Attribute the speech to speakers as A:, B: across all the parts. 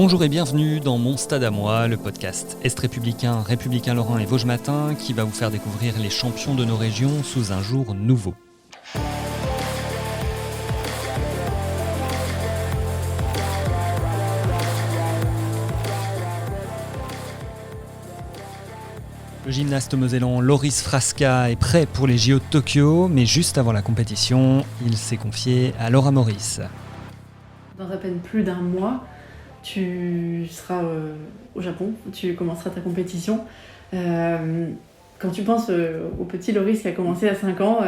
A: Bonjour et bienvenue dans Mon Stade à moi, le podcast Est républicain, républicain lorrain et Vosges Matin qui va vous faire découvrir les champions de nos régions sous un jour nouveau. Le gymnaste mosellan Loris Frasca est prêt pour les JO de Tokyo, mais juste avant la compétition, il s'est confié à Laura Maurice.
B: Dans à peine plus d'un mois, tu seras au Japon, tu commenceras ta compétition. Quand tu penses au petit Loris qui a commencé à 5 ans,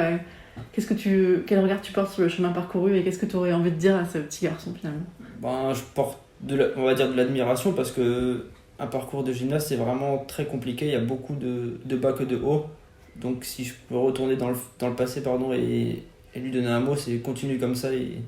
B: quel regard tu portes sur le chemin parcouru et qu'est-ce que tu aurais envie de dire à ce petit garçon finalement ?
C: Je porte on va dire de l'admiration parce que un parcours de gymnase c'est vraiment très compliqué, il y a beaucoup de bas que de haut. Donc si je peux retourner dans le passé et lui donner un mot, c'est continue comme ça et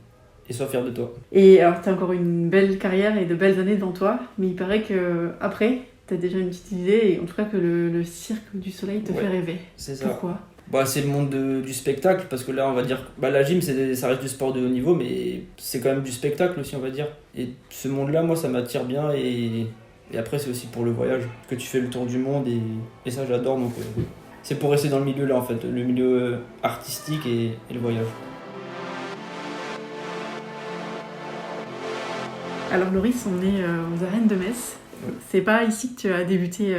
C: sois fier de toi.
B: Et alors tu as encore une belle carrière et de belles années devant toi, mais il paraît qu'après tu as déjà une petite idée et en tout cas que le cirque du soleil te fait rêver.
C: C'est ça.
B: Pourquoi ?
C: C'est le monde du spectacle, parce que là on va dire la gym ça reste du sport de haut niveau, mais c'est quand même du spectacle aussi, on va dire. Et ce monde là, moi ça m'attire bien et après c'est aussi pour le voyage, que tu fais le tour du monde et ça j'adore, donc c'est pour rester dans le milieu là en fait, le milieu artistique et le voyage.
B: Alors Loris, on est aux arènes de Metz. C'est pas ici que tu as débuté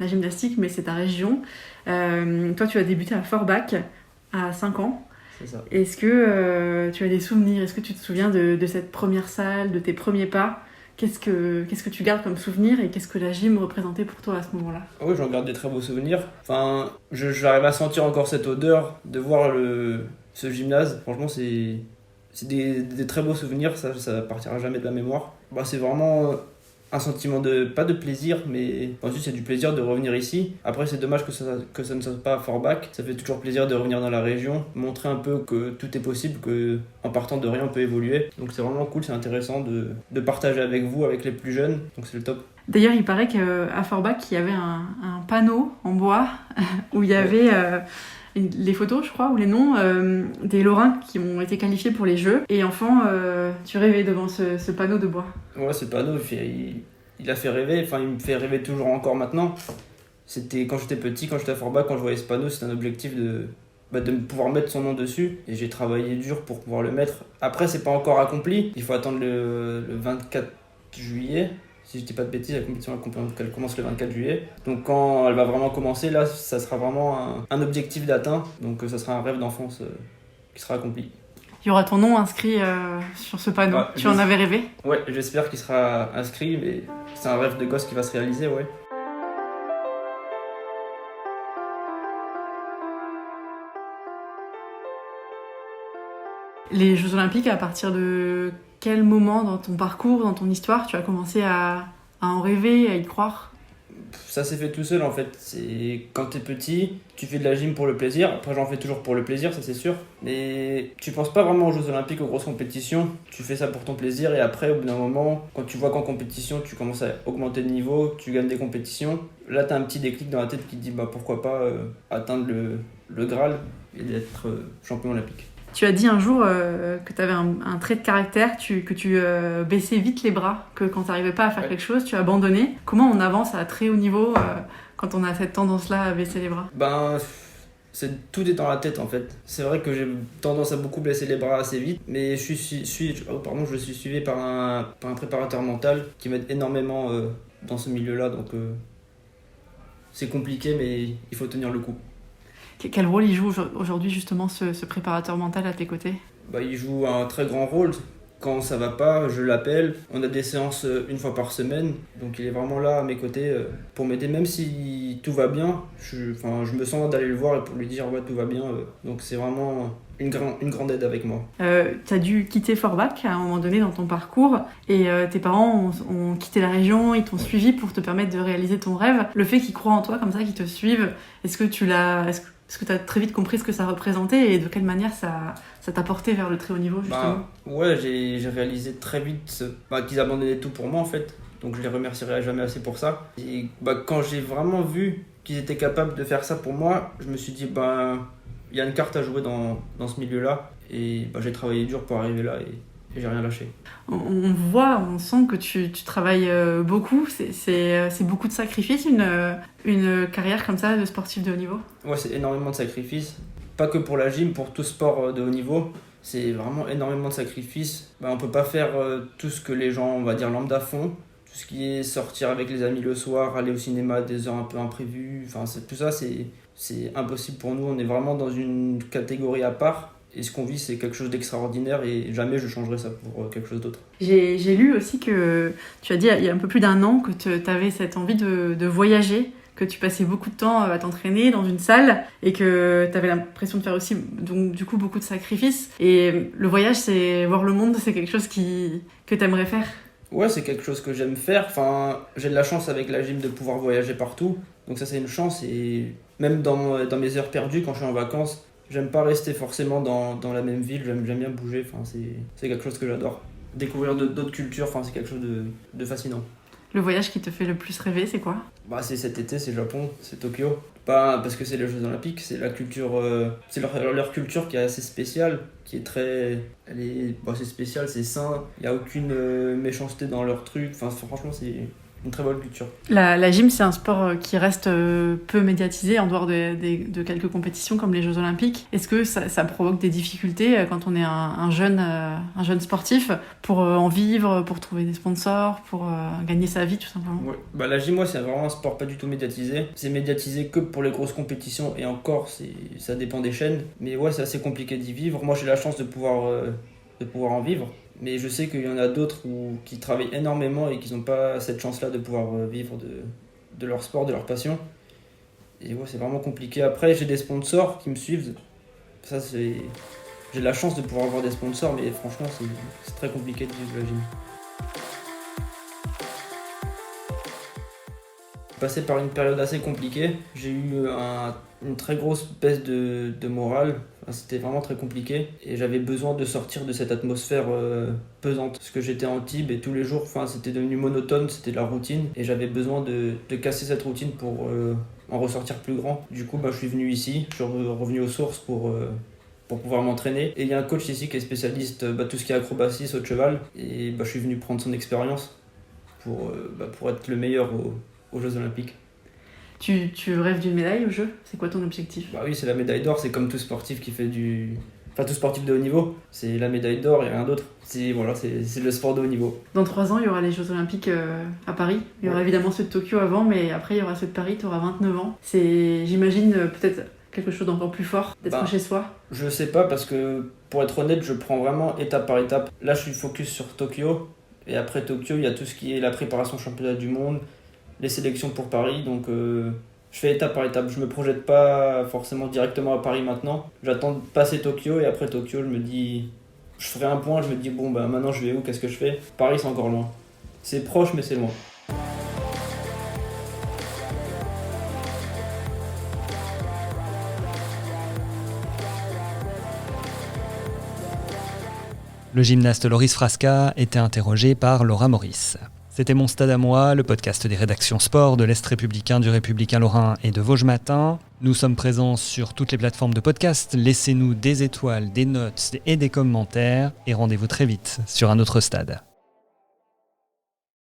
B: la gymnastique, mais c'est ta région. Toi, tu as débuté à Forbach à 5 ans.
C: C'est ça.
B: Est-ce que tu as des souvenirs ? Est-ce que tu te souviens de cette première salle, de tes premiers pas ? Qu'est-ce que tu gardes comme souvenir et qu'est-ce que la gym représentait pour toi à ce moment-là ?
C: Oui, j'en garde des très beaux souvenirs. Enfin, j'arrive à sentir encore cette odeur de voir ce gymnase. Franchement, c'est des très beaux souvenirs, ça partira jamais de la mémoire. C'est vraiment un sentiment pas de plaisir, mais ensuite c'est du plaisir de revenir ici. Après c'est dommage que ça ne soit pas à Forbach. Ça fait toujours plaisir de revenir dans la région, montrer un peu que tout est possible, qu'en partant de rien on peut évoluer. Donc c'est vraiment cool, c'est intéressant de partager avec vous, avec les plus jeunes, donc c'est le top.
B: D'ailleurs il paraît qu'à Forbach il y avait un panneau en bois où il y avait les photos, je crois, ou les noms des Lorrains qui ont été qualifiés pour les Jeux. Et enfant, tu rêvais devant ce panneau de bois. Ouais,
C: ce panneau, il a fait rêver. Enfin, il me fait rêver toujours encore maintenant. C'était quand j'étais petit, quand j'étais à Forbach, quand je voyais ce panneau, c'était un objectif de pouvoir mettre son nom dessus. Et j'ai travaillé dur pour pouvoir le mettre. Après, c'est pas encore accompli. Il faut attendre le 24 juillet. Si je dis pas de bêtises, la compétition elle commence le 24 juillet. Donc quand elle va vraiment commencer, là, ça sera vraiment un objectif d'atteint. Donc ça sera un rêve d'enfance qui sera accompli.
B: Il y aura ton nom inscrit sur ce panneau. Tu en avais rêvé ?
C: Ouais, j'espère qu'il sera inscrit, mais c'est un rêve de gosse qui va se réaliser, ouais.
B: Les Jeux Olympiques, à partir de quel moment dans ton parcours, dans ton histoire, tu as commencé à en rêver, à y croire ?
C: Ça s'est fait tout seul en fait. C'est quand t'es petit, tu fais de la gym pour le plaisir. Après j'en fais toujours pour le plaisir, ça c'est sûr. Mais tu penses pas vraiment aux Jeux Olympiques, aux grosses compétitions. Tu fais ça pour ton plaisir et après au bout d'un moment, quand tu vois qu'en compétition tu commences à augmenter de niveau, tu gagnes des compétitions. Là t'as un petit déclic dans la tête qui te dit pourquoi pas atteindre le Graal et d'être champion olympique.
B: Tu as dit un jour que tu avais un trait de caractère, que tu baissais vite les bras, que quand tu n'arrivais pas à faire quelque chose, tu abandonnais. Comment on avance à très haut niveau quand on a cette tendance-là à baisser les bras ?
C: Tout est dans la tête en fait. C'est vrai que j'ai tendance à beaucoup baisser les bras assez vite, mais je suis suivi par un préparateur mental qui m'aide énormément dans ce milieu-là, donc c'est compliqué mais il faut tenir le coup.
B: Quel rôle il joue aujourd'hui justement ce préparateur mental à tes côtés ?
C: Il joue un très grand rôle. Quand ça va pas, je l'appelle. On a des séances une fois par semaine. Donc il est vraiment là à mes côtés pour m'aider. Même si tout va bien, je me sens d'aller le voir et pour lui dire tout va bien. Donc c'est vraiment une grande aide avec moi.
B: Tu as dû quitter Forbach à un moment donné dans ton parcours et tes parents ont quitté la région, ils t'ont suivi pour te permettre de réaliser ton rêve. Le fait qu'ils croient en toi comme ça, qu'ils te suivent, est-ce que tu as très vite compris ce que ça représentait et de quelle manière ça t'a porté vers le très haut niveau justement ?
C: J'ai réalisé très vite qu'ils abandonnaient tout pour moi en fait. Donc je les remercierai jamais assez pour ça. Et quand j'ai vraiment vu qu'ils étaient capables de faire ça pour moi, je me suis dit il y a une carte à jouer dans ce milieu-là et j'ai travaillé dur pour arriver là et j'ai rien lâché.
B: On voit, on sent que tu travailles beaucoup. C'est beaucoup de sacrifices, une carrière comme ça de sportif de haut niveau?
C: Ouais, c'est énormément de sacrifices. Pas que pour la gym, pour tout sport de haut niveau. C'est vraiment énormément de sacrifices. On peut pas faire tout ce que les gens, on va dire, lambda font. Tout ce qui est sortir avec les amis le soir, aller au cinéma à des heures un peu imprévues. Tout ça, c'est impossible pour nous. On est vraiment dans une catégorie à part. Et ce qu'on vit, c'est quelque chose d'extraordinaire et jamais je changerais ça pour quelque chose d'autre.
B: J'ai lu aussi que tu as dit il y a un peu plus d'un an que tu avais cette envie de voyager, que tu passais beaucoup de temps à t'entraîner dans une salle et que tu avais l'impression de faire aussi donc, du coup beaucoup de sacrifices. Et le voyage, c'est voir le monde, c'est quelque chose que tu aimerais faire?
C: Ouais, c'est quelque chose que j'aime faire. J'ai de la chance avec la gym de pouvoir voyager partout. Donc ça, c'est une chance. Et même dans mes heures perdues, quand je suis en vacances, j'aime pas rester forcément dans la même ville. J'aime bien bouger. C'est quelque chose que j'adore. Découvrir d'autres cultures, c'est quelque chose de fascinant.
B: Le voyage qui te fait le plus rêver, c'est quoi?
C: C'est cet été, c'est Japon, c'est Tokyo. Pas parce que c'est les Jeux Olympiques, c'est la culture, c'est leur culture qui est assez spéciale, qui est très, c'est spécial, c'est sain. Il y a aucune méchanceté dans leur truc. Franchement, c'est une très bonne culture.
B: La gym, c'est un sport qui reste peu médiatisé en dehors de quelques compétitions comme les Jeux Olympiques. Est-ce que ça provoque des difficultés quand on est un jeune sportif pour en vivre, pour trouver des sponsors, pour gagner sa vie tout simplement?
C: Ouais. La gym, c'est vraiment un sport pas du tout médiatisé. C'est médiatisé que pour les grosses compétitions et encore, ça dépend des chaînes. Mais ouais, c'est assez compliqué d'y vivre. Moi, j'ai la chance de pouvoir en vivre. Mais je sais qu'il y en a d'autres qui travaillent énormément et qui n'ont pas cette chance-là de pouvoir vivre de leur sport, de leur passion. Et ouais, c'est vraiment compliqué. Après, j'ai des sponsors qui me suivent. J'ai de la chance de pouvoir avoir des sponsors, mais franchement, c'est très compliqué de vivre la gym. J'ai passé par une période assez compliquée. J'ai eu une très grosse baisse de morale. C'était vraiment très compliqué et j'avais besoin de sortir de cette atmosphère pesante. Parce que j'étais en Tib et tous les jours, c'était devenu monotone, c'était de la routine. Et j'avais besoin de casser cette routine pour en ressortir plus grand. Du coup, je suis venu ici, je suis revenu aux sources pour pouvoir m'entraîner. Et il y a un coach ici qui est spécialiste tout ce qui est acrobatie, saut de cheval. Et je suis venu prendre son expérience pour être le meilleur aux Jeux Olympiques.
B: Tu rêves d'une médaille aux Jeux? C'est quoi ton objectif?
C: Oui, c'est la médaille d'or, c'est comme tout sportif qui fait tout sportif de haut niveau. C'est la médaille d'or et rien d'autre. C'est le sport de haut niveau.
B: Dans 3 ans, il y aura les Jeux Olympiques à Paris. Il y aura évidemment ceux de Tokyo avant, mais après il y aura ceux de Paris, tu auras 29 ans. C'est, j'imagine, peut-être quelque chose d'encore plus fort, d'être chez soi.
C: Je sais pas, parce que pour être honnête, je prends vraiment étape par étape. Là, je suis focus sur Tokyo. Et après Tokyo, il y a tout ce qui est la préparation championnat du monde, les sélections pour Paris, donc je fais étape par étape. Je me projette pas forcément directement à Paris maintenant. J'attends de passer Tokyo et après Tokyo, je ferai un point, je me dis maintenant je vais où, qu'est-ce que je fais? Paris, c'est encore loin. C'est proche mais c'est loin.
A: Le gymnaste Loris Frasca était interrogé par Laura Maurice. C'était Mon Stade à moi, le podcast des rédactions sport de l'Est républicain, du Républicain Lorrain et de Vosges Matin. Nous sommes présents sur toutes les plateformes de podcast. Laissez-nous des étoiles, des notes et des commentaires et rendez-vous très vite sur un autre stade.